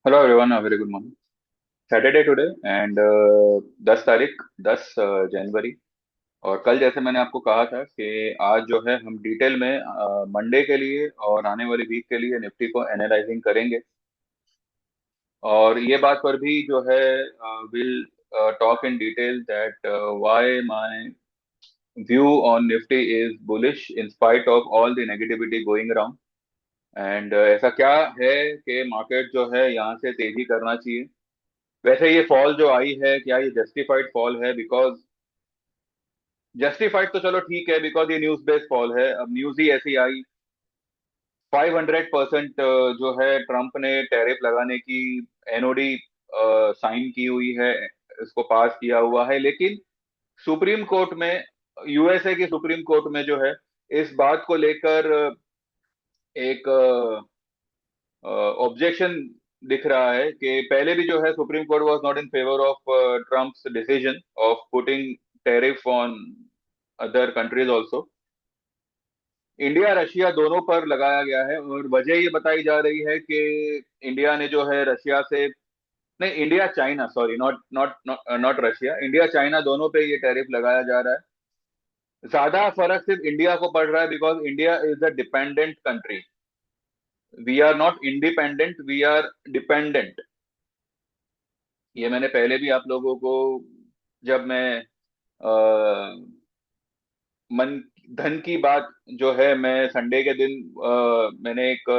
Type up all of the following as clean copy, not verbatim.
Hello everyone, very good morning. Saturday today and 10 तारीख, 10 जनवरी। और कल जैसे मैंने आपको कहा था कि आज जो है हम डिटेल में मंडे के लिए और आने वाली वीक के लिए निफ्टी को एनालाइजिंग करेंगे। और ये बात पर भी जो है will talk in detail that why my view on Nifty is bullish in spite of all the negativity going around. And ऐसा क्या है कि मार्केट जो है यहाँ से तेजी करना चाहिए। वैसे ये फॉल जो आई है, क्या ये जस्टिफाइड फॉल है? बिकॉज जस्टिफाइड तो चलो ठीक है, बिकॉज ये न्यूज बेस्ड फॉल है। अब न्यूज ही ऐसी आई। 500% जो है ट्रम्प ने टैरिफ लगाने की एनओडी साइन की हुई है, इसको पास किया हुआ है। लेकिन सुप्रीम कोर्ट में, यूएसए की सुप्रीम कोर्ट में जो है इस बात को लेकर एक ऑब्जेक्शन दिख रहा है कि पहले भी जो है supreme court was not in favour of Trump's decision of putting tariff on other countries also. India Russia दोनों पर लगाया गया है और वजह ये बताई जा रही है कि इंडिया ने जो है रशिया से, नहीं, India China, sorry, not not not Russia, India China दोनों पे ये टैरिफ लगाया जा रहा है। ज्यादा फर्क सिर्फ इंडिया को पड़ रहा है because India is a dependent country. We are not independent, we are dependent. ये मैंने पहले भी आप लोगों को, जब मैं मन धन की बात जो है, मैं संडे के दिन मैंने एक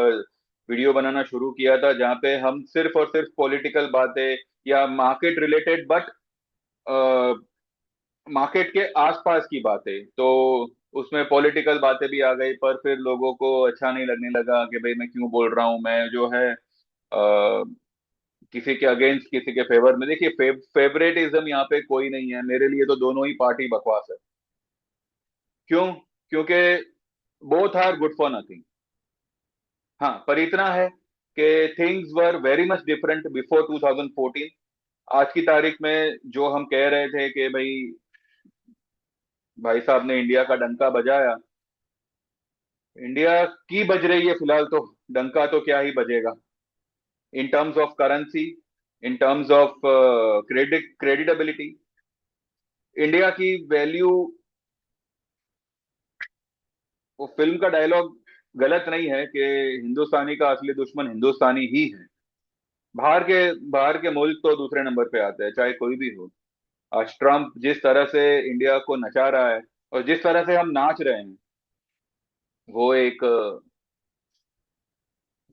वीडियो बनाना शुरू किया था जहाँ पे हम सिर्फ और सिर्फ पॉलिटिकल बातें या मार्केट रिलेटेड, बट मार्केट के आसपास की बातें, तो उसमें पॉलिटिकल बातें भी आ गई। पर फिर लोगों को अच्छा नहीं लगने लगा कि भाई मैं क्यों बोल रहा हूँ, मैं जो है किसी के अगेंस्ट किसी के फेवर में। देखिए, फेवरेटिज्म यहाँ पे कोई नहीं है। मेरे लिए तो दोनों ही पार्टी बकवास है। क्यों? क्योंकि both are good for nothing. हाँ, पर इतना है कि things were very much different before 2014। आज की तारीख में जो हम कह रहे थे कि भाई भाई साहब ने इंडिया का डंका बजाया, इंडिया की बज रही है फिलहाल तो। डंका तो क्या ही बजेगा in terms of currency, in terms of creditability. India की वैल्यू, वो फिल्म का डायलॉग गलत नहीं है कि हिंदुस्तानी का असली दुश्मन हिंदुस्तानी ही है। बाहर के मुल्क तो दूसरे नंबर पे आते हैं, चाहे कोई भी हो। आज ट्रम्प जिस तरह से इंडिया को नचा रहा है और जिस तरह से हम नाच रहे हैं, वो एक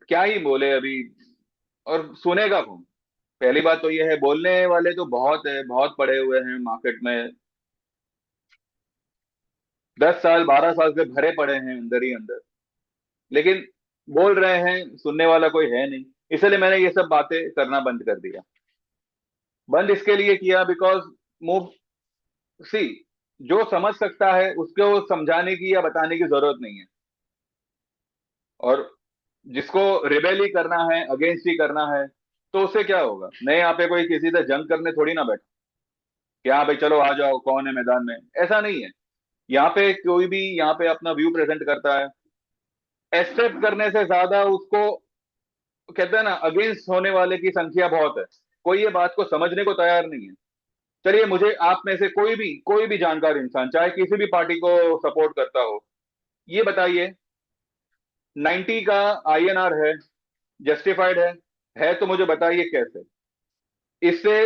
क्या ही बोले अभी। और सुनेगा कौन? पहली बात तो ये है, बोलने वाले तो बहुत है, बहुत पड़े हुए हैं मार्केट में। 10 साल 12 साल से भरे पड़े हैं अंदर ही अंदर। लेकिन बोल रहे हैं, सुनने वाला कोई है नहीं। इसलिए मैंने ये सब बातें करना बंद कर दिया। बंद इसके लिए किया बिकॉज मूव, सी, जो समझ सकता है उसको समझाने की या बताने की जरूरत नहीं है। और जिसको रिबेल ही करना है, अगेंस्ट ही करना है, तो उससे क्या होगा? नहीं, यहाँ पे कोई किसी से जंग करने थोड़ी ना बैठा कि हाँ भाई चलो आ जाओ, कौन है मैदान में। ऐसा नहीं है। यहाँ पे कोई भी यहाँ पे अपना व्यू प्रेजेंट करता है, एक्सेप्ट करने से ज्यादा उसको, कहते हैं ना, अगेंस्ट होने वाले की संख्या बहुत है। कोई ये बात को समझने को तैयार नहीं है। चलिए, मुझे आप में से कोई भी जानकार इंसान, चाहे किसी भी पार्टी को सपोर्ट करता हो, ये बताइए, 90 का आईएनआर है, जस्टिफाइड है तो मुझे बताइए कैसे इससे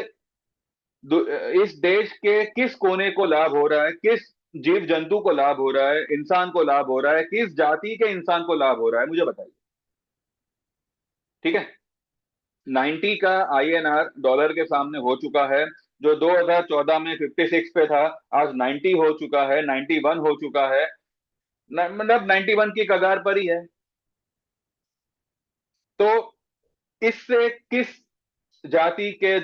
इस देश के किस कोने को लाभ हो रहा है, किस जीव जंतु को लाभ हो रहा है, इंसान को लाभ हो रहा है, किस जाति के इंसान को लाभ हो रहा है, मुझे बताइए। ठीक है? 90 का आईएनआर डॉलर के सामने हो चुका है। जो 2014 में 56 पे था, आज 90 हो चुका है, 91 हो चुका है। मतलब 91 की कगार पर ही है। तो इससे किस जाति के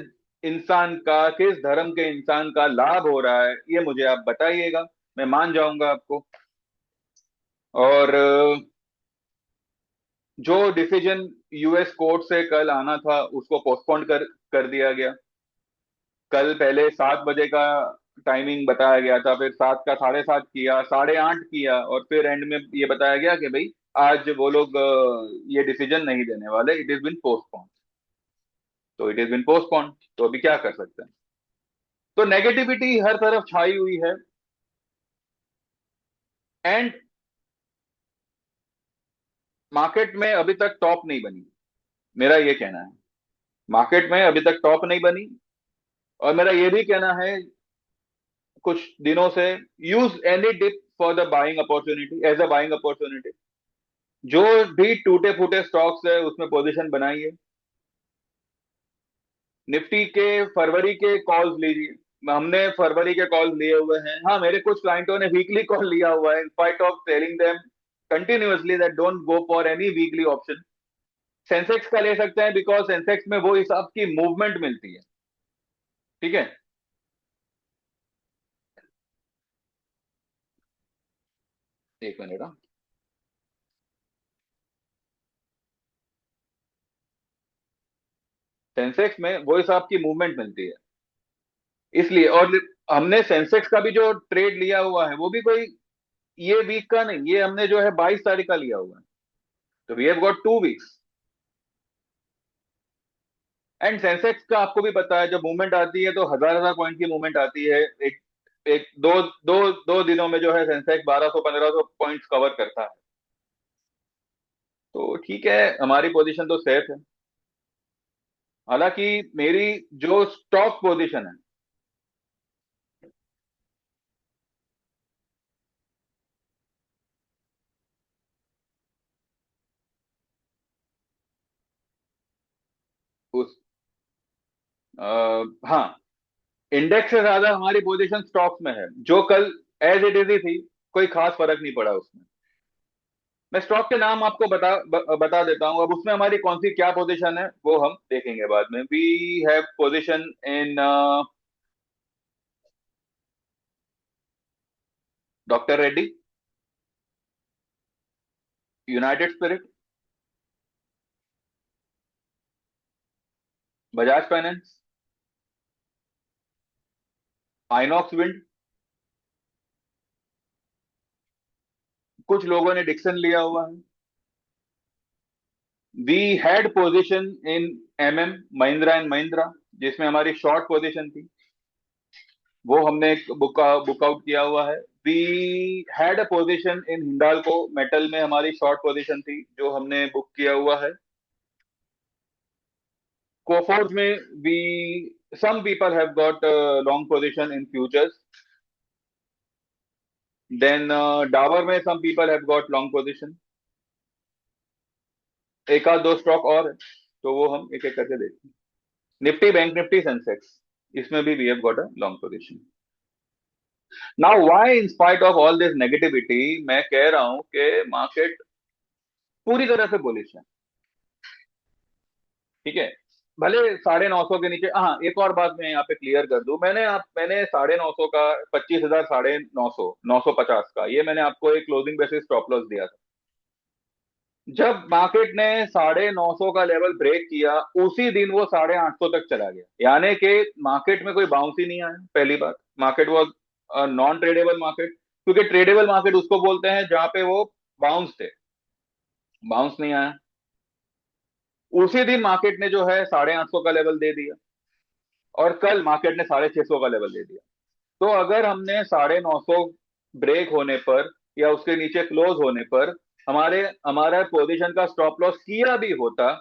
इंसान का, किस धर्म के इंसान का लाभ हो रहा है, ये मुझे आप बताइएगा। मैं मान जाऊंगा आपको। और जो डिसीजन यूएस कोर्ट से कल आना था उसको पोस्टपोन कर दिया गया। कल पहले 7 बजे का टाइमिंग बताया गया था, फिर 7 का 7:30 किया, 8:30 किया, और फिर एंड में ये बताया गया कि भाई आज वो लोग ये डिसीजन नहीं देने वाले, इट इज बिन पोस्टपोन। तो इट इज बिन पोस्टपोन्ड, तो अभी क्या कर सकते हैं। तो नेगेटिविटी हर तरफ छाई हुई है। एंड मार्केट में अभी तक टॉप नहीं बनी, मेरा ये कहना है। मार्केट में अभी तक टॉप नहीं बनी। और मेरा ये भी कहना है, कुछ दिनों से, use any dip for the buying opportunity, as a buying opportunity. जो भी टूटे फूटे स्टॉक्स है उसमें पोजीशन बनाइए। निफ्टी के फरवरी के कॉल्स लीजिए, हमने फरवरी के कॉल्स लिए हुए हैं। हाँ, मेरे कुछ क्लाइंटों ने वीकली कॉल लिया हुआ है, इन spite of telling them continuously that don't go for any weekly option. Sensex का ले सकते हैं, बिकॉज सेंसेक्स में वो हिसाब की मूवमेंट मिलती है। ठीक है। एक मिनट। हाँ, सेंसेक्स में वो हिसाब की मूवमेंट मिलती है, इसलिए। और हमने सेंसेक्स का भी जो ट्रेड लिया हुआ है वो भी कोई ये वीक का नहीं, ये हमने जो है 22 तारीख का लिया हुआ है। तो we have got 2 weeks. And Sensex का आपको भी पता है, जब मूवमेंट आती है तो हजार हजार पॉइंट की मूवमेंट आती है। एक एक दो दो दो दिनों में जो है सेंसेक्स 1200 1500 पॉइंट्स कवर करता है। तो ठीक है, हमारी पोजीशन तो सेफ है। हालांकि मेरी जो स्टॉक पोजीशन है उस हाँ, इंडेक्स से ज्यादा हमारी पोजीशन स्टॉक्स में है, जो कल एज इट इज ही थी, कोई खास फर्क नहीं पड़ा उसमें। मैं स्टॉक के नाम आपको बता देता हूं। अब उसमें हमारी कौन सी क्या पोजीशन है वो हम देखेंगे बाद में। We have position in doctor Reddy, United Spirit, Bajaj Finance, Inox Wind, कुछ लोगों ने डिक्सन लिया हुआ है। We had position in MM, Mahindra and Mahindra, जिसमें हमारी शॉर्ट पोजीशन थी, वो हमने बुक आउट किया हुआ है। We had a position in Hindalco metal में, हमारी शॉर्ट पोजीशन थी जो हमने बुक किया हुआ है। कोफोर्ज में we some people have got long position in futures. Then Dower में some people have got long position। एक आध दो स्टॉक और है, तो वो हम एक एक करके देखते हैं। निफ्टी, बैंक निफ्टी, सेंसेक्स, इसमें भी we have got a long position. Now why in spite of all this negativity मैं कह रहा हूं कि मार्केट पूरी तरह से बुलिश है। ठीक है। भले 950 के नीचे, हाँ, एक और बात मैं यहाँ पे क्लियर कर दूं। मैंने 950 का, 25,000, 950, 950 का, ये मैंने आपको एक क्लोजिंग बेसिस स्टॉप लॉस दिया था। जब मार्केट ने 950 का लेवल ब्रेक किया, उसी दिन वो 850 तक चला गया। यानी कि मार्केट में कोई बाउंस ही नहीं आया। पहली बात, market was non tradable market, क्योंकि ट्रेडेबल मार्केट उसको बोलते हैं जहां पे वो बाउंस थे। बाउंस नहीं आया। उसी दिन मार्केट ने जो है 850 का लेवल दे दिया, और कल मार्केट ने 650 का लेवल दे दिया। तो अगर हमने 950 ब्रेक होने पर या उसके नीचे क्लोज होने पर हमारे हमारा पोजीशन का स्टॉप लॉस किया भी होता,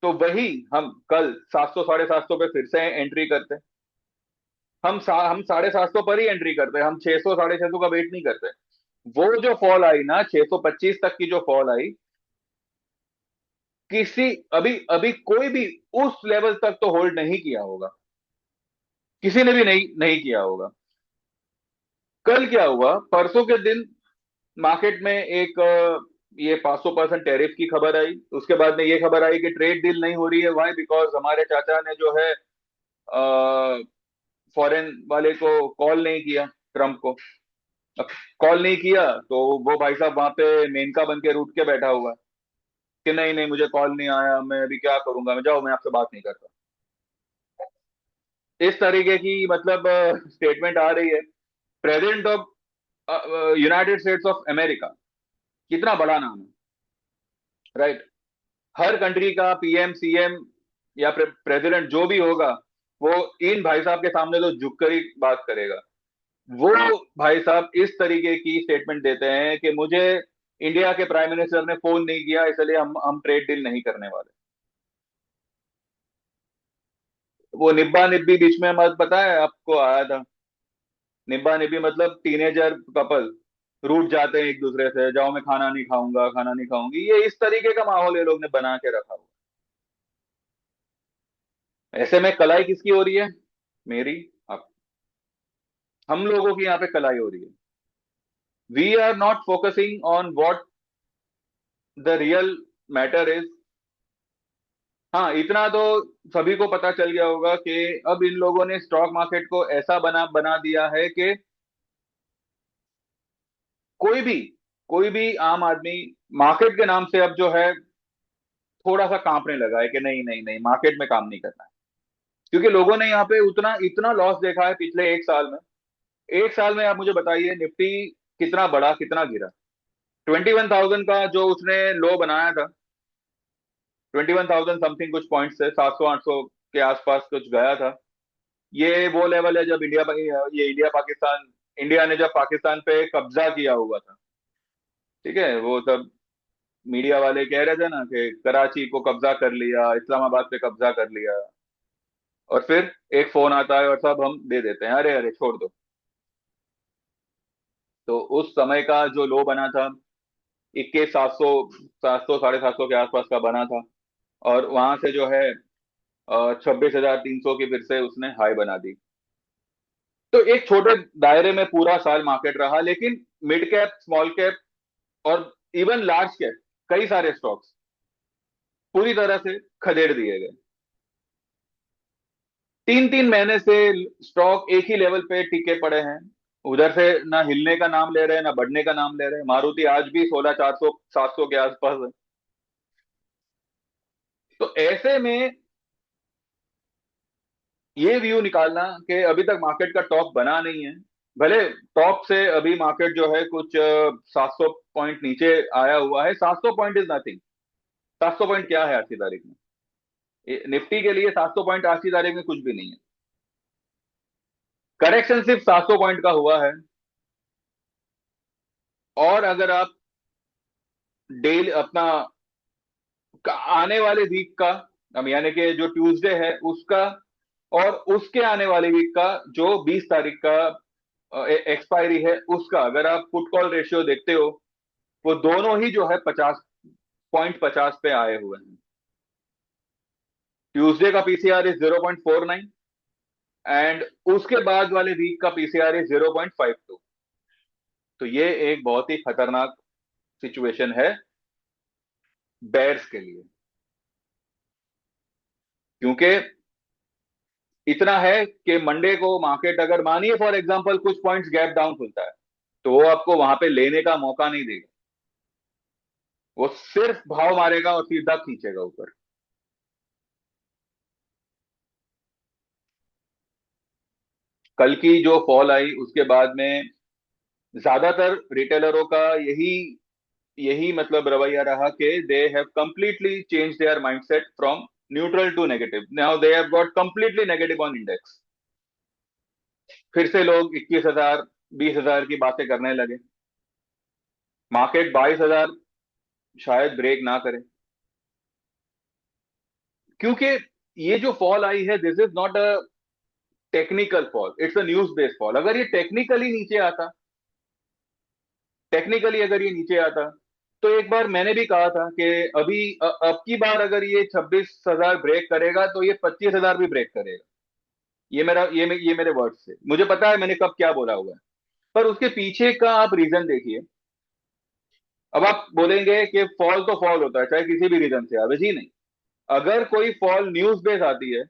तो वही हम कल 700 750 पे फिर से एंट्री करते। हम 750 पर ही एंट्री करते, हम 600 650 का वेट नहीं करते। वो जो फॉल आई ना, 625 तक की जो फॉल आई, किसी अभी अभी कोई भी उस लेवल तक तो होल्ड नहीं किया होगा, किसी ने भी नहीं नहीं किया होगा। कल क्या हुआ, परसों के दिन मार्केट में एक ये 500% टैरिफ की खबर आई। उसके बाद में ये खबर आई कि ट्रेड डील नहीं हो रही है। वाई? बिकॉज हमारे चाचा ने जो है फॉरेन वाले को कॉल नहीं किया, ट्रम्प को। अब कॉल नहीं किया तो वो भाई साहब वहां पे मेनका बन के रूठ के बैठा हुआ है कि नहीं नहीं, मुझे कॉल नहीं आया, मैं अभी क्या करूंगा, मैं जाओ, मैं आपसे बात नहीं करता। इस तरीके की मतलब स्टेटमेंट आ रही है। President of United states of America, कितना बड़ा नाम है, राइट? हर कंट्री का पीएम, सीएम या प्रेसिडेंट जो भी होगा, वो इन भाई साहब के सामने तो झुक कर ही बात करेगा। वो भाई साहब इस तरीके की स्टेटमेंट देते हैं कि मुझे इंडिया के प्राइम मिनिस्टर ने फोन नहीं किया, इसलिए हम ट्रेड डील नहीं करने वाले। वो निब्बा निब्बी बीच में मत पता है आपको आया था? निब्बा निब्बी मतलब टीनेजर कपल रूठ जाते हैं एक दूसरे से, जाओ मैं खाना नहीं खाऊंगा, खाना नहीं खाऊंगी, ये इस तरीके का माहौल ये लोग ने बना के रखा हुआ। ऐसे में कलाई किसकी हो रही है? मेरी, आप, हम लोगों की यहाँ पे कलाई हो रही है। We are not focusing on what the real matter is. हाँ, इतना तो सभी को पता चल गया होगा कि अब इन लोगों ने स्टॉक मार्केट को ऐसा बना बना दिया है कि कोई भी कोई भी आम आदमी मार्केट के नाम से अब जो है थोड़ा सा कांपने लगा है कि नहीं नहीं नहीं, मार्केट में काम नहीं करना है। क्योंकि लोगों ने यहाँ पे उतना इतना लॉस देखा है पिछले एक साल में। एक साल में आप मुझे बताइए निफ्टी कितना बढ़ा कितना गिरा। 21,000 का जो उसने लो बनाया था, 21,000 समथिंग कुछ पॉइंट से 700 800 के आसपास कुछ गया था। ये वो लेवल है जब ये इंडिया पाकिस्तान, इंडिया ने जब पाकिस्तान पे कब्जा किया हुआ था। ठीक है, वो सब मीडिया वाले कह रहे थे ना कि कराची को कब्जा कर लिया, इस्लामाबाद पे कब्जा कर लिया, और फिर एक फोन आता है और सब हम दे देते हैं, अरे अरे छोड़ दो। तो उस समय का जो लो बना था 21,700, 700 750 के आसपास का बना था। और वहां से जो है 26,300 की फिर से उसने हाई बना दी। तो एक छोटे दायरे में पूरा साल मार्केट रहा, लेकिन मिड कैप, स्मॉल कैप और इवन लार्ज कैप कई सारे स्टॉक्स पूरी तरह से खदेड़ दिए गए। 3 3 महीने से स्टॉक एक ही लेवल पे टिके पड़े हैं, उधर से ना हिलने का नाम ले रहे हैं ना बढ़ने का नाम ले रहे हैं। मारुति आज भी 16,400 700 के आसपास है। तो ऐसे में ये व्यू निकालना कि अभी तक मार्केट का टॉप बना नहीं है, भले टॉप से अभी मार्केट जो है कुछ 700 पॉइंट नीचे आया हुआ है। 700 पॉइंट इज नथिंग। 700 पॉइंट क्या है आज की तारीख में? निफ्टी के लिए 700 पॉइंट आज की तारीख में कुछ भी नहीं है। करेक्शन सिर्फ 700 पॉइंट का हुआ है। और अगर आप डेली अपना आने वाले वीक का, अब यानी कि जो ट्यूसडे है उसका, और उसके आने वाले वीक का जो 20 तारीख का एक्सपायरी है उसका, अगर आप पुट कॉल रेशियो देखते हो, वो दोनों ही जो है 50.50 पे आए हुए हैं। ट्यूसडे का पीसीआर इज 0.49 एंड उसके बाद वाले वीक का पीसीआर इज 0.52। तो ये एक बहुत ही खतरनाक सिचुएशन है बेयर्स के लिए। क्योंकि इतना है कि मंडे को मार्केट अगर मानिए फॉर एग्जांपल कुछ पॉइंट्स गैप डाउन खुलता है, तो वो आपको वहां पे लेने का मौका नहीं देगा। वो सिर्फ भाव मारेगा और सीधा खींचेगा ऊपर। कल की जो फॉल आई उसके बाद में ज्यादातर रिटेलरों का यही यही मतलब रवैया रहा कि they have completely change their mindset from neutral to negative. Now they have got completely negative on index. फिर से लोग 21,000 20,000 की बातें करने लगे। मार्केट 22,000 शायद ब्रेक ना करे, क्योंकि ये जो फॉल आई है this is not a technical fall, it's a news based fall. अगर ये टेक्निकली नीचे आता, टेक्निकली अगर ये नीचे आता, तो एक बार मैंने भी कहा था कि अभी अब की बार अगर ये 26,000 ब्रेक करेगा तो ये 25,000 भी ब्रेक करेगा। ये मेरे वर्ड से मुझे पता है मैंने कब क्या बोला हुआ है। पर उसके पीछे का आप रीजन देखिए। अब आप बोलेंगे कि फॉल तो फॉल होता है चाहे किसी भी रीजन से आवे, जी नहीं। अगर कोई फॉल न्यूज बेस्ड आती है,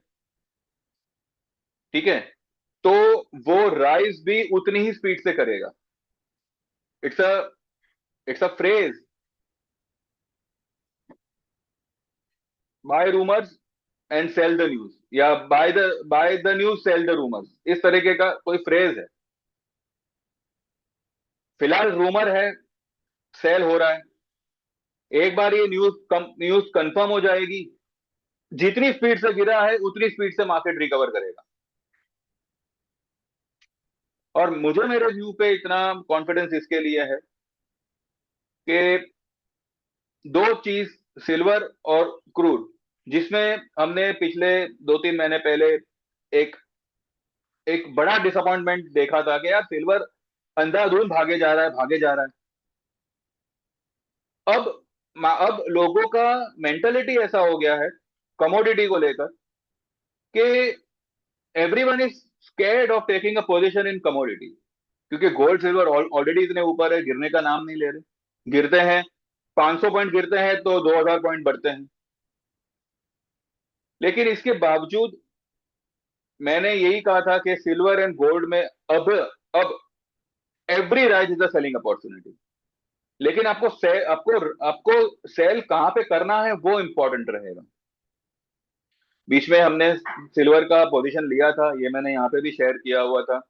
ठीक है, तो वो राइज भी उतनी ही स्पीड से करेगा। It's a it's a phrase, buy rumours and sell the news, या buy the news sell the rumours, इस तरीके का कोई फ्रेज है। फिलहाल रूमर है, सेल हो रहा है। एक बार ये न्यूज कंफर्म हो जाएगी, जितनी स्पीड से गिरा है उतनी स्पीड से मार्केट रिकवर करेगा। और मुझे मेरे व्यू पे इतना कॉन्फिडेंस इसके लिए है कि दो चीज, सिल्वर और क्रूड, जिसमें हमने पिछले 2-3 महीने पहले एक एक बड़ा डिसअपॉइंटमेंट देखा था कि यार सिल्वर अंधाधुंध भागे जा रहा है, भागे जा रहा है। अब लोगों का मेंटेलिटी ऐसा हो गया है कमोडिटी को लेकर कि everyone is scared of taking a position in commodity, क्योंकि गोल्ड सिल्वर ऑलरेडी इतने ऊपर है, गिरने का नाम नहीं ले रहे। गिरते हैं 500 पॉइंट गिरते हैं तो 2000 पॉइंट बढ़ते हैं। लेकिन इसके बावजूद मैंने यही कहा था कि सिल्वर एंड गोल्ड में अब every rise is a selling opportunity. लेकिन आपको सेल कहां पे करना है वो इंपॉर्टेंट रहेगा। बीच में हमने सिल्वर का पोजीशन लिया था, ये मैंने यहाँ पे भी शेयर किया हुआ था।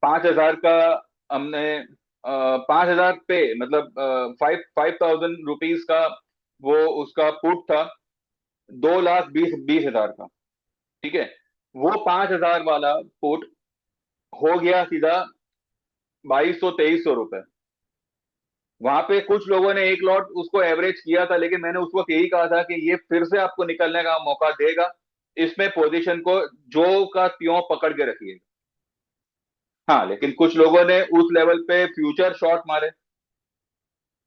5,000 का हमने 5,000 पे मतलब 5,000 रुपीज का वो उसका पुट था, 2,20,20,000 का। ठीक है, वो 5,000 वाला पुट हो गया सीधा 2,200-2,300 रुपए। वहां पे कुछ लोगों ने एक लॉट उसको एवरेज किया था, लेकिन मैंने उस वक्त यही कहा था कि ये फिर से आपको निकलने का मौका देगा, इसमें पोजीशन को जो का त्यों पकड़ के रखिएगा। हाँ, लेकिन कुछ लोगों ने उस लेवल पे फ्यूचर शॉट मारे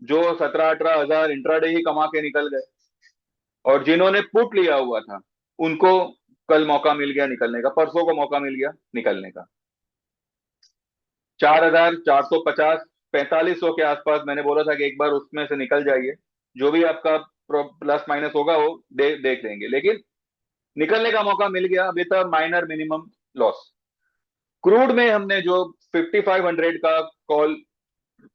जो 17-18 हजार इंट्राडे ही कमा के निकल गए। और जिन्होंने पुट लिया हुआ था उनको कल मौका मिल गया निकलने का, परसों को मौका मिल गया निकलने का। 4,450, 4,500 के आसपास मैंने बोला था कि एक बार उसमें से निकल जाइए, जो भी आपका प्लस माइनस होगा वो देख लेंगे। लेकिन निकलने का मौका मिल गया, अभी तक माइनर मिनिमम लॉस। क्रूड में हमने जो 5,500 का कॉल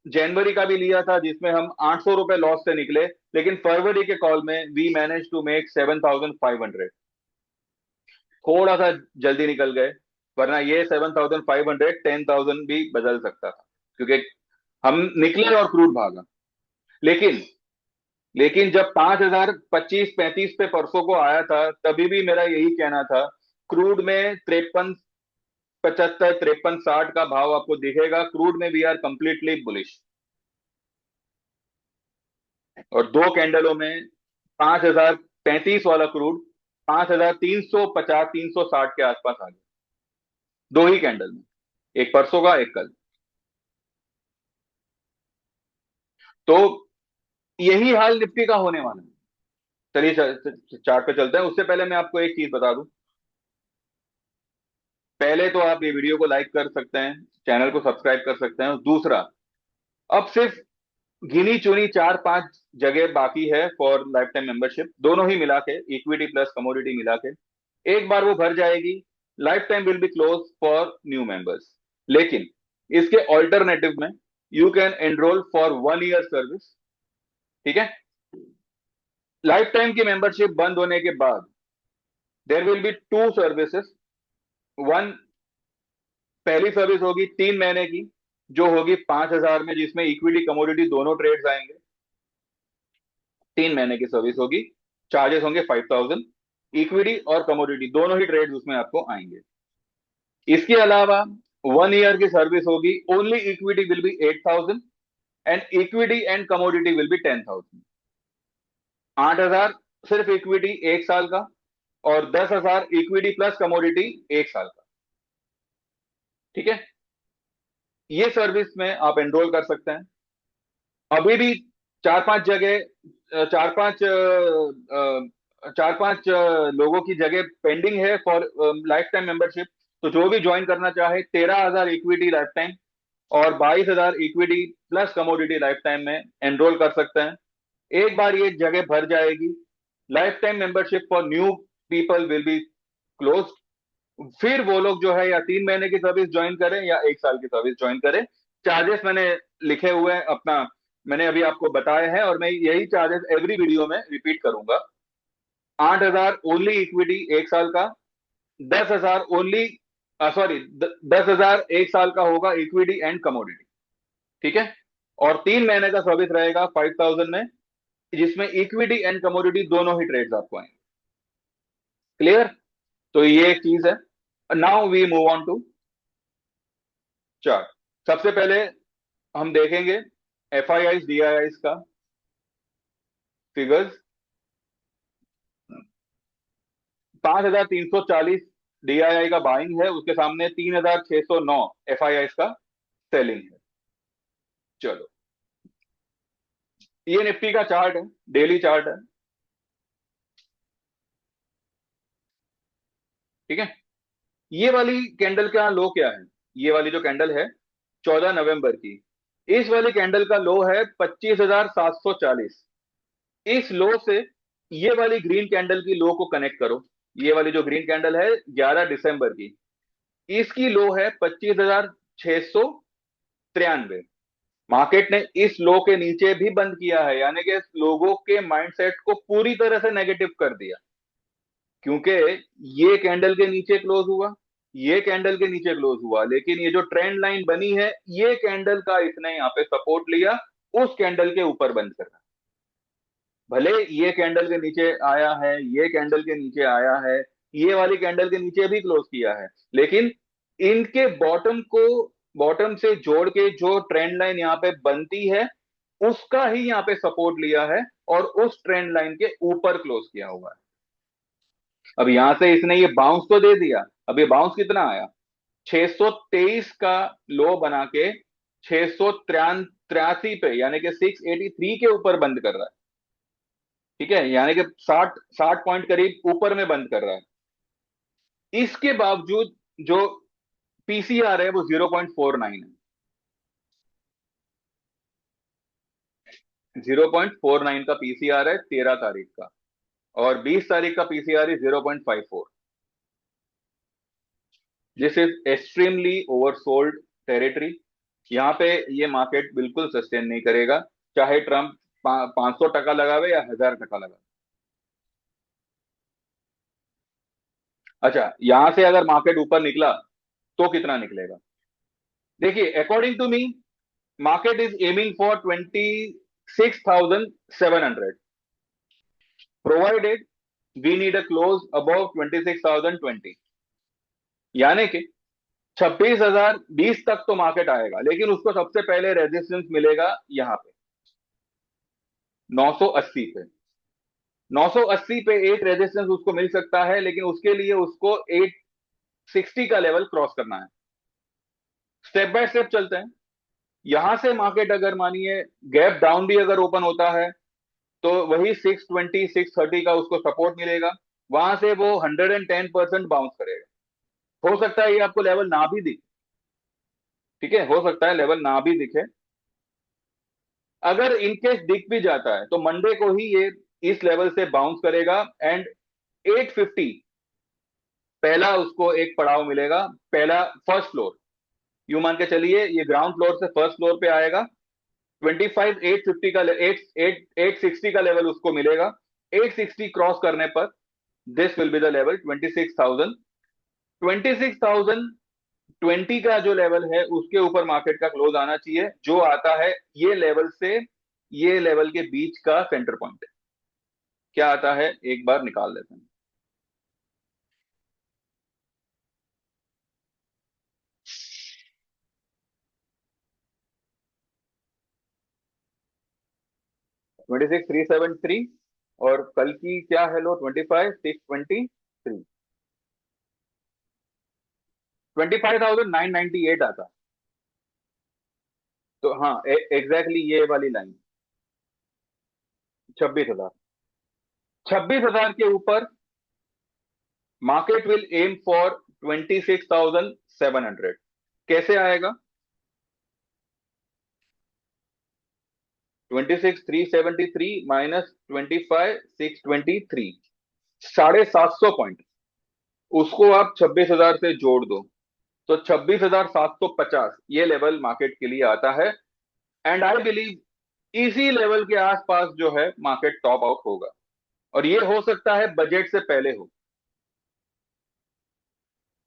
जनवरी का भी लिया था, जिसमें हम 800 रुपए लॉस से निकले, लेकिन फरवरी के कॉल में वी मैनेज टू मेक 7,500। थोड़ा सा जल्दी निकल गए, वरना ये 7,500 10,000 भी बदल सकता था, क्योंकि हम निकले और क्रूड भागा। लेकिन लेकिन जब 5,025-35 पे परसों को आया था, तभी भी मेरा यही कहना था, क्रूड में 53-75, 53-60 का भाव आपको दिखेगा। क्रूड में वी आर कंप्लीटली बुलिश। और दो कैंडलों में 5,035 वाला क्रूड 5,350-360 के आसपास आ गया, दो ही कैंडल में, एक परसों का एक कल। तो यही हाल निफ्टी का होने वाला है। चलिए चार्ट पे चलते हैं। उससे पहले मैं आपको एक चीज बता दूं। पहले तो आप ये वीडियो को लाइक कर सकते हैं, चैनल को सब्सक्राइब कर सकते हैं। दूसरा, अब सिर्फ गिनी चुनी 4-5 जगह बाकी है फॉर लाइफ टाइम मेंबरशिप, दोनों ही मिला के, इक्विटी प्लस कमोडिटी मिला के। एक बार वो भर जाएगी, life time will be close for new members. लेकिन इसके ऑल्टरनेटिव में you can enrol for 1 year service. ठीक है, लाइफ टाइम की मेंबरशिप बंद होने के बाद there will be two services. One, पहली सर्विस होगी 3 महीने की, जो होगी 5,000 में, जिसमें इक्विटी कमोडिटी दोनों ट्रेड्स आएंगे। 3 महीने की सर्विस होगी, चार्जेस होंगे 5,000। इक्विटी और कमोडिटी दोनों ही ट्रेड्स उसमें आपको आएंगे। इसके अलावा 1 ईयर की सर्विस होगी, only equity will be 8,000 and equity and commodity will be 10,000। 8,000 सिर्फ इक्विटी 1 साल का, और 10,000 इक्विटी प्लस कमोडिटी 1 साल का। ठीक है, ये सर्विस में आप एनरोल कर सकते हैं। अभी भी 4-5 जगह, लोगों की जगह पेंडिंग है फॉर लाइफ टाइम मेंबरशिप। तो जो भी ज्वाइन करना चाहे, 13,000 इक्विटी लाइफ टाइम और 22,000 equity plus commodity life time में एनरोल कर सकते हैं। एक बार ये जगह भर जाएगी, life time membership for new people will be close. फिर वो लोग जो है या 3 महीने की सर्विस ज्वाइन करें या 1 साल की सर्विस ज्वाइन करें। चार्जेस मैंने लिखे हुए हैं अपना, मैंने अभी आपको बताए हैं, और मैं यही चार्जेस एवरी वीडियो में रिपीट करूंगा। 8,000 ओनली इक्विटी 1 साल का, 10,000 ओनली, सॉरी, 10,000 1 साल का होगा इक्विटी एंड कमोडिटी। ठीक है, और 3 महीने का सर्विस रहेगा 5,000 में, जिसमें इक्विटी एंड कमोडिटी दोनों ही ट्रेड्स आपको आएंगे। क्लियर? तो ये एक चीज है। Now we move on to chart. सबसे पहले हम देखेंगे F I Is D I Is का फिगर्स। 5340 डीआईआई का बाइंग है, उसके सामने 3609 एफ आई आईज का सेलिंग है। चलो, ये निफ्टी का चार्ट है, डेली चार्ट है। ठीक है, ये वाली कैंडल का लो क्या है? ये वाली जो कैंडल है 14 नवंबर की, इस वाली कैंडल का लो है 25,740। इस लो से ये वाली ग्रीन कैंडल की लो को कनेक्ट करो। ये वाली जो ग्रीन कैंडल है 11 दिसंबर की, इसकी लो है 25,693। मार्केट ने इस लो के नीचे भी बंद किया है, यानी कि लोगों के माइंडसेट को पूरी तरह से नेगेटिव कर दिया, क्योंकि ये कैंडल के नीचे क्लोज हुआ, ये कैंडल के नीचे क्लोज हुआ, लेकिन ये जो ट्रेंड लाइन बनी है, ये कैंडल का इसने यहां पे सपोर्ट लिया, उस कैंडल के ऊपर बंद कर रहा। भले ये कैंडल के नीचे आया है, ये कैंडल के नीचे आया है, ये वाली कैंडल के नीचे भी क्लोज किया है, लेकिन इनके बॉटम को बॉटम से जोड़ के जो ट्रेंड लाइन यहाँ पे बनती है, उसका ही यहाँ पे सपोर्ट लिया है और उस ट्रेंड लाइन के ऊपर क्लोज किया हुआ है। अब यहां से इसने ये बाउंस तो दे दिया। अब ये बाउंस कितना आया? 623 का लो बना के 683 पे, यानी कि 683 के ऊपर बंद कर रहा है। ठीक है, यानी कि 60 पॉइंट करीब ऊपर में बंद कर रहा है। इसके बावजूद जो पीसीआर है वो 0.49 है। 0.49 का पीसीआर है 13 तारीख का, और 20 तारीख का पीसीआर है 0.54। This is extremely oversold territory. यहाँ पे ये मार्केट बिल्कुल सस्टेन नहीं करेगा, चाहे ट्रंप 500 टका लगावे या 1000 टका लगावे। अच्छा, यहां से अगर मार्केट ऊपर निकला तो कितना निकलेगा? देखिए, according to me, market is aiming for 26,700, provided we need a close above 26,020। यानी कि 26,020 तक तो मार्केट आएगा, लेकिन उसको सबसे पहले रेजिस्टेंस मिलेगा यहां पे 980 पे। 980 पे एक रेजिस्टेंस उसको मिल सकता है, लेकिन उसके लिए उसको 860 का लेवल क्रॉस करना है। स्टेप बाय स्टेप चलते हैं। यहां से मार्केट अगर मानिए गैप डाउन भी अगर ओपन होता है, तो वही 620 630 का उसको सपोर्ट मिलेगा, वहां से वो 110% बाउंस करेगा। हो सकता है ये आपको लेवल ना भी दिखे। ठीक है, हो सकता है लेवल ना भी दिखे। अगर इनकेस दिख भी जाता है तो मंडे को ही ये इस लेवल से बाउंस करेगा, एंड 850 पहला उसको एक पड़ाव मिलेगा, पहला फर्स्ट फ्लोर। यू मान के चलिए ये ग्राउंड फ्लोर से फर्स्ट फ्लोर पे आएगा। 25 850 का 860 का लेवल उसको मिलेगा। 860 क्रॉस करने पर this will be the level 26,000। 26,020 का जो लेवल है उसके ऊपर मार्केट का क्लोज आना चाहिए, जो आता है ये लेवल से ये लेवल के बीच का सेंटर पॉइंट है। क्या आता है एक बार निकाल लेते हैं। Twenty six three seven three, और कल की क्या है लो? 25 623। 25,998 आता। तो हाँ, एग्जैक्टली ये वाली लाइन 26,000। 26,000 के ऊपर मार्केट विल एम फॉर 26,700। कैसे आएगा? 26,373 माइनस 25,623, 750 पॉइंट। उसको आप 26,000 से जोड़ दो तो 26,750 ये लेवल मार्केट के लिए आता है। एंड आई बिलीव इसी लेवल के आसपास जो है मार्केट टॉप आउट होगा, और ये हो सकता है बजट से पहले हो।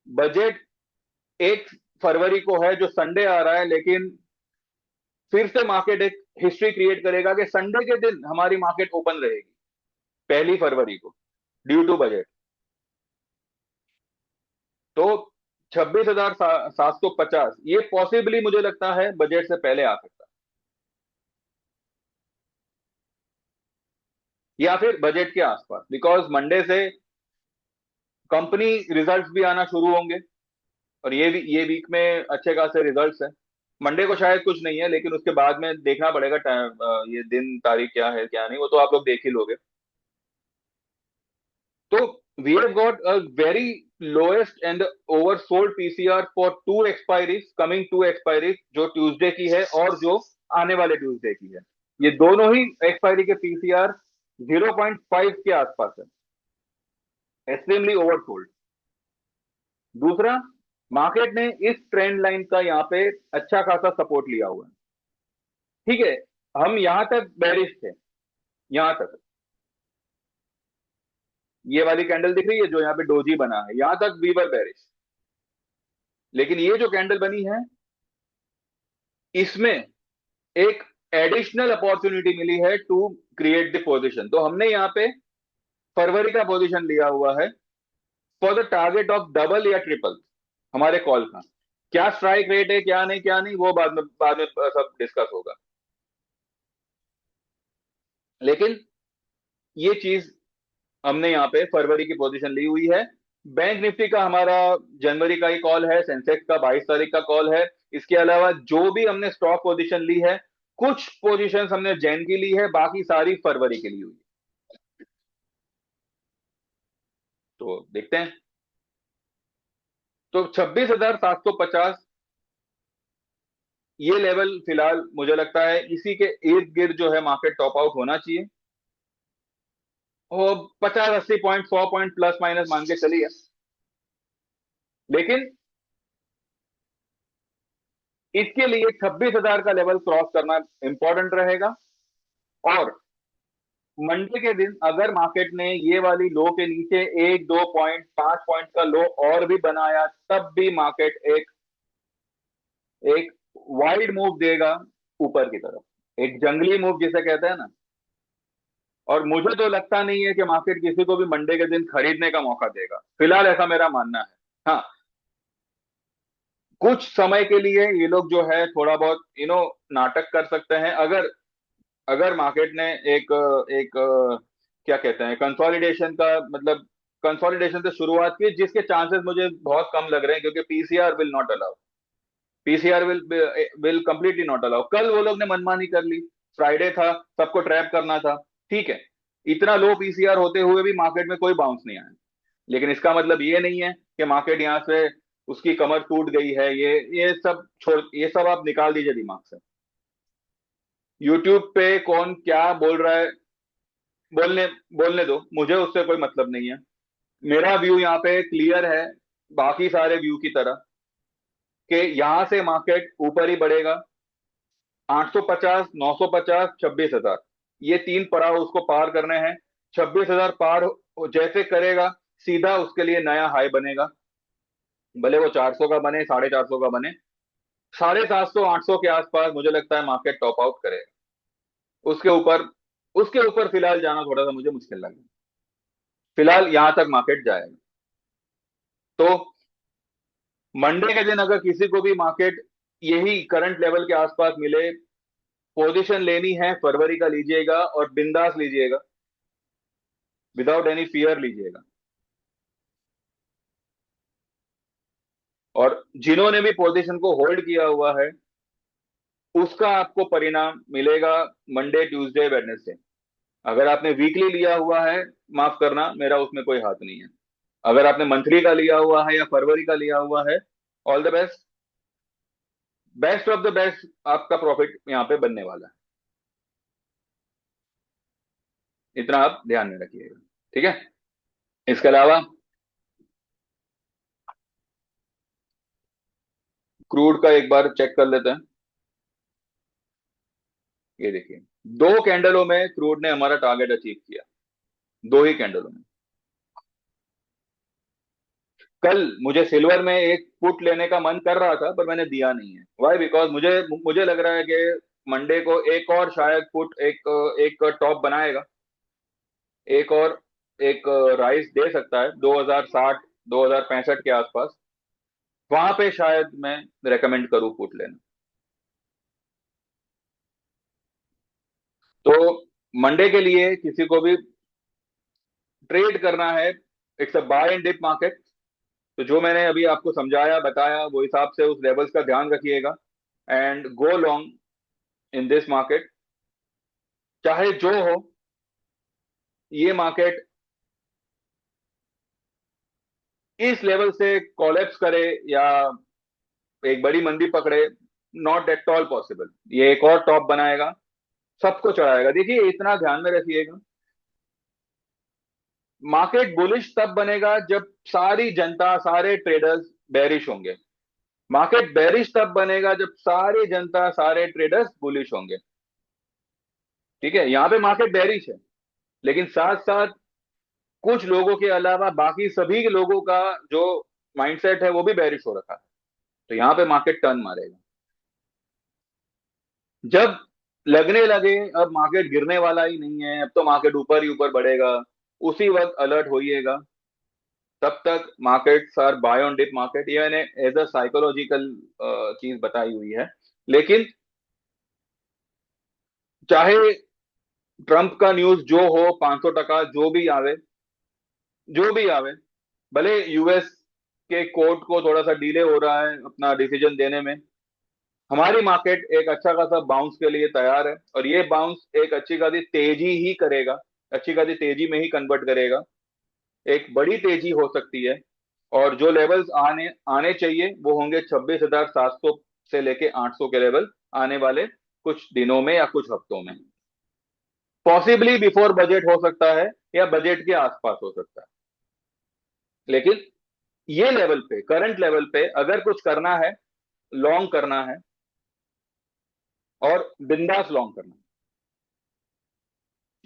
बजट 1 फरवरी को है जो संडे आ रहा है, लेकिन फिर से मार्केट एक हिस्ट्री क्रिएट करेगा कि संडे के दिन हमारी मार्केट ओपन रहेगी 1 फरवरी को, ड्यू टू बजट। तो 26,750 ये पॉसिबली मुझे लगता है बजट से पहले आ सकता है, या फिर बजट के आसपास, बिकॉज मंडे से कंपनी रिजल्ट्स भी आना शुरू होंगे, और ये वीक में अच्छे खासे रिजल्ट्स हैं। मंडे को शायद कुछ नहीं है, लेकिन उसके बाद में देखना पड़ेगा ये दिन तारीख क्या है क्या नहीं, वो तो आप लोग देख ही लोगे। तो we have got a very lowest and oversold PCR for two expiries, coming two expiries, जो ट्यूसडे की है और जो आने वाले ट्यूसडे की है। ये दोनों ही एक्सपायरी के पीसीआर 0.5 के आसपास है, एक्सट्रीमली ओवरसोल्ड। दूसरा, मार्केट ने इस ट्रेंड लाइन का यहाँ पे अच्छा खासा सपोर्ट लिया हुआ है। ठीक है, हम यहां तक बेरिश थे, यहां तक ये वाली कैंडल दिख रही है जो यहाँ पे डोजी बना है, यहां तक वी वर बेरिश। लेकिन ये जो कैंडल बनी है, इसमें एक एडिशनल अपॉर्चुनिटी मिली है टू क्रिएट द पोजीशन। तो हमने यहाँ पे फरवरी का पोजीशन लिया हुआ है for the target of double या ट्रिपल हमारे कॉल का। क्या स्ट्राइक रेट है क्या नहीं वो बाद में सब डिस्कस होगा। लेकिन ये चीज हमने यहाँ पे फरवरी की पोजीशन ली हुई है। बैंक निफ्टी का हमारा जनवरी का ही कॉल है, सेंसेक्स का 22 तारीख का कॉल है। इसके अलावा जो भी हमने स्टॉक पोजीशन ली है, कुछ पोजीशंस हमने जैन की ली है, बाकी सारी फरवरी की ली हुई है। तो देखते हैं। तो 26,750 ये लेवल फिलहाल मुझे लगता है इसी के इर्द गिर्द जो है मार्केट टॉप आउट होना चाहिए। और 50-80 पॉइंट 100 पॉइंट प्लस माइनस मान के चलिए। लेकिन इसके लिए 26,000 का लेवल क्रॉस करना इंपॉर्टेंट रहेगा। और मंडे के दिन अगर मार्केट ने ये वाली लो के नीचे 1-2 पॉइंट 5 पॉइंट का लो और भी बनाया, तब भी मार्केट एक एक वाइड मूव देगा ऊपर की तरफ, एक जंगली मूव जिसे कहते हैं ना। और मुझे तो लगता नहीं है कि मार्केट किसी को भी मंडे के दिन खरीदने का मौका देगा, फिलहाल ऐसा मेरा मानना है। हाँ, कुछ समय के लिए ये लोग जो है थोड़ा बहुत नाटक कर सकते हैं। अगर अगर मार्केट ने एक एक क्या कहते हैं कंसोलिडेशन का मतलब कंसोलिडेशन से शुरुआत की, जिसके चांसेस मुझे बहुत कम लग रहे हैं, क्योंकि PCR will not allow, PCR will completely not allow. कल वो लोग ने मनमानी कर ली, फ्राइडे था, सबको ट्रैप करना था, ठीक है। इतना लो पीसीआर होते हुए भी मार्केट में कोई बाउंस नहीं आया। लेकिन इसका मतलब ये नहीं है कि मार्केट यहां से उसकी कमर टूट गई है। ये सब छोड़, ये सब आप निकाल दीजिए दिमाग से। यूट्यूब पे कौन क्या बोल रहा है, बोलने बोलने दो, मुझे उससे कोई मतलब नहीं है। मेरा व्यू यहाँ पे क्लियर है, बाकी सारे व्यू की तरह, कि यहां से मार्केट ऊपर ही बढ़ेगा। 850, 950, 26,000, ये तीन पड़ाव उसको पार करने हैं। 26,000 पार जैसे करेगा, सीधा उसके लिए नया हाई बनेगा, भले वो 400 का बने, 450 का बने। 750, 800 के आसपास मुझे लगता है मार्केट टॉप आउट करेगा। उसके ऊपर उसके ऊपर फिलहाल जाना थोड़ा सा मुझे मुश्किल लग रहा है। फिलहाल यहां तक मार्केट जाएगा। तो मंडे के दिन अगर किसी को भी मार्केट यही करंट लेवल के आसपास मिले, पोजीशन लेनी है फरवरी का लीजिएगा, और बिंदास लीजिएगा, विदाउट एनी फियर लीजिएगा। और जिन्होंने भी पोजीशन को होल्ड किया हुआ है, उसका आपको परिणाम मिलेगा मंडे ट्यूसडे वेडनेसडे। अगर आपने वीकली लिया हुआ है, माफ करना, मेरा उसमें कोई हाथ नहीं है। अगर आपने मंथली का लिया हुआ है या फरवरी का लिया हुआ है, all the best, best of the best आपका प्रॉफिट यहां पे बनने वाला है। इतना आप ध्यान में रखिएगा, ठीक है। इसके अलावा क्रूड का एक बार चेक कर लेते हैं। ये देखिए, दो कैंडलों में क्रूड ने हमारा टारगेट अचीव किया, दो ही कैंडलों में। कल मुझे सिल्वर में एक पुट लेने का मन कर रहा था, पर मैंने दिया नहीं है। वाई? बिकॉज मुझे मुझे लग रहा है कि मंडे को एक और शायद पुट एक एक टॉप बनाएगा, एक और एक राइस दे सकता है 2060 2065 के आसपास। वहां पे शायद मैं रेकमेंड करूं पुट लेना। तो मंडे के लिए किसी को भी ट्रेड करना है, it's a buy and dip market. तो जो मैंने अभी आपको समझाया बताया वो हिसाब से उस लेवल्स का ध्यान रखिएगा and go long in this market. चाहे जो हो, ये मार्केट इस लेवल से कॉलेप्स करे या एक बड़ी मंदी पकड़े, नॉट एट ऑल पॉसिबल। ये एक और टॉप बनाएगा, सबको चढ़ाएगा। देखिए इतना ध्यान में रखिएगा, मार्केट बुलिश तब बनेगा जब सारी जनता, सारे ट्रेडर्स बेरिश होंगे। मार्केट बेरिश तब बनेगा जब सारी जनता, सारे ट्रेडर्स बुलिश होंगे। ठीक है, यहां पे मार्केट बेरिश है, लेकिन साथ साथ कुछ लोगों के अलावा बाकी सभी के लोगों का जो माइंडसेट है वो भी बेरिश हो रखा है। तो यहां पे मार्केट टर्न मारेगा। जब लगने लगे अब मार्केट गिरने वाला ही नहीं है, अब तो मार्केट ऊपर ही ऊपर बढ़ेगा, उसी वक्त अलर्ट होइएगा। तब तक markets are buy on dip market. ये मैंने एज अ साइकोलॉजिकल चीज बताई हुई है। लेकिन चाहे ट्रंप का न्यूज जो हो, 500 टका जो भी आवे, भले यूएस के कोर्ट को थोड़ा सा डिले हो रहा है अपना डिसीजन देने में, हमारी मार्केट एक अच्छा खासा बाउंस के लिए तैयार है। और ये बाउंस एक अच्छी खासी तेजी ही करेगा, अच्छी खासी तेजी में ही कन्वर्ट करेगा। एक बड़ी तेजी हो सकती है। और जो लेवल्स आने आने चाहिए वो होंगे 26,700 से लेके 800 के लेवल आने वाले कुछ दिनों में या कुछ हफ्तों में। पॉसिबली बिफोर बजट हो सकता है या बजट के आसपास हो सकता है। लेकिन ये लेवल पे, करंट लेवल पे अगर कुछ करना है, लॉन्ग करना है और बिंदास लॉन्ग करना है।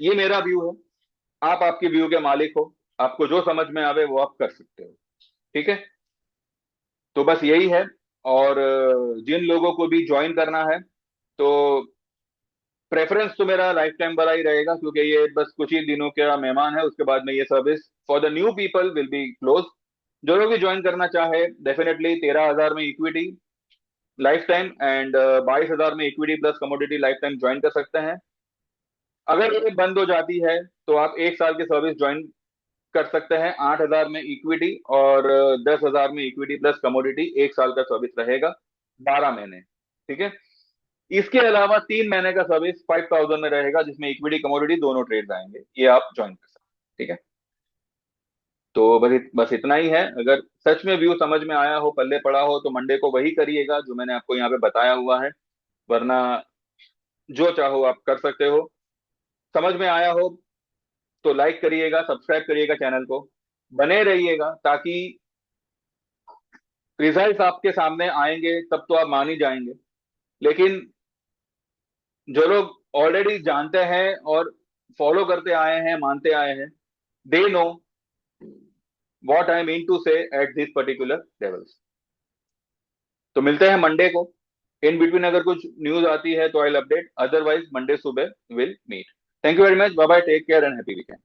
ये मेरा व्यू है, आप आपकी व्यू के मालिक हो। आपको जो समझ में आवे वो आप कर सकते हो। ठीक है, तो बस यही है। और जिन लोगों को भी ज्वाइन करना है, तो प्रेफरेंस तो मेरा लाइफ टाइम वाला ही रहेगा, क्योंकि ये बस कुछ ही दिनों का मेहमान है। उसके बाद में ये service for the new people will be close. जो लोग भी ज्वाइन करना चाहे, डेफिनेटली 13,000 में इक्विटी लाइफ टाइम एंड 22,000 में equity plus commodity life time join कर सकते हैं। अगर ये बंद हो जाती है तो आप 1 साल की सर्विस ज्वाइन कर सकते हैं। 8,000 में इक्विटी और 10,000 में इक्विटी प्लस कमोडिटी, 1 साल का सर्विस रहेगा, 12 महीने। ठीक है, इसके अलावा 3 महीने का सर्विस 5,000 में रहेगा, जिसमें इक्विटी कमोडिटी दोनों ट्रेड आएंगे। ये आप ज्वाइन कर सकते हैं। ठीक है, तो बस इतना ही है। अगर सच में व्यू समझ में आया हो, पल्ले पड़ा हो, तो मंडे को वही करिएगा जो मैंने आपको यहाँ पे बताया हुआ है। वरना जो चाहो आप कर सकते हो। समझ में आया हो तो लाइक करिएगा, सब्सक्राइब करिएगा चैनल को, बने रहिएगा, ताकि रिजल्ट्स आपके सामने आएंगे तब तो आप मान ही जाएंगे। लेकिन जो लोग ऑलरेडी जानते हैं और फॉलो करते आए हैं, मानते आए हैं, they know what I mean to say at this particular levels. तो मिलते हैं मंडे को। इन बिटवीन अगर कुछ न्यूज आती है तो आई अपडेट, अदरवाइज मंडे सुबह will meet. Thank you very much, bye bye, take care and happy weekend.